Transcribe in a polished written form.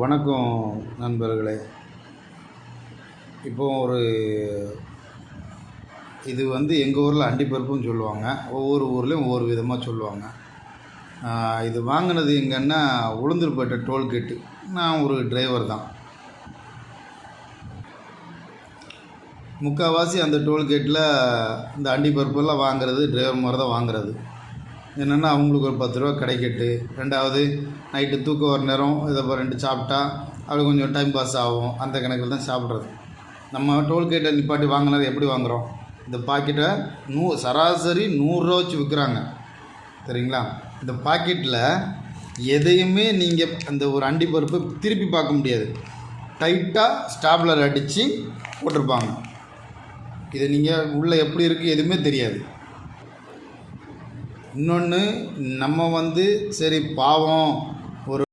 வணக்கம் நண்பர்களே. இப்போ இது எங்கள் ஊரில் அண்டிப்பருப்புன்னு சொல்லுவாங்க. ஒவ்வொரு ஊர்லேயும் ஒவ்வொரு விதமாக சொல்லுவாங்க. இது வாங்கினது எங்கன்னா உளுந்தூர்பேட்டை டோல்கேட்டு. நான் ஒரு டிரைவர் தான். முக்கால்வாசி அந்த டோல்கேட்டில் இந்த அண்டிப்பருப்பெல்லாம் வாங்குறது டிரைவர் மாதிரி தான் வாங்குறது. என்னென்னா அவங்களுக்கு ஒரு 10 ரூபா கிடைக்கட்டு. ரெண்டாவது நைட்டு தூக்கம் வர நேரம் இதை 2 சாப்பிட்டா அப்படி கொஞ்சம் டைம் பாஸ் ஆகும். அந்த கணக்கில் தான் சாப்பிட்றது. நம்ம டோல்கேட்டை நிப்பாட்டி வாங்கினது எப்படி வாங்குகிறோம்? இந்த பாக்கெட்டை சராசரி 100 ரூபா வச்சு விற்கிறாங்க, சரிங்களா? இந்த பாக்கெட்டில் எதையுமே நீங்கள் அந்த ஒரு அண்டிப்பருப்பை திருப்பி பார்க்க முடியாது. டைட்டாக ஸ்டாப்லர் அடித்து போட்டிருப்பாங்க. இதை நீங்கள் உள்ளே எப்படி இருக்குது எதுவுமே தெரியாது. இன்னொன்று, நம்ம சரி பாவம்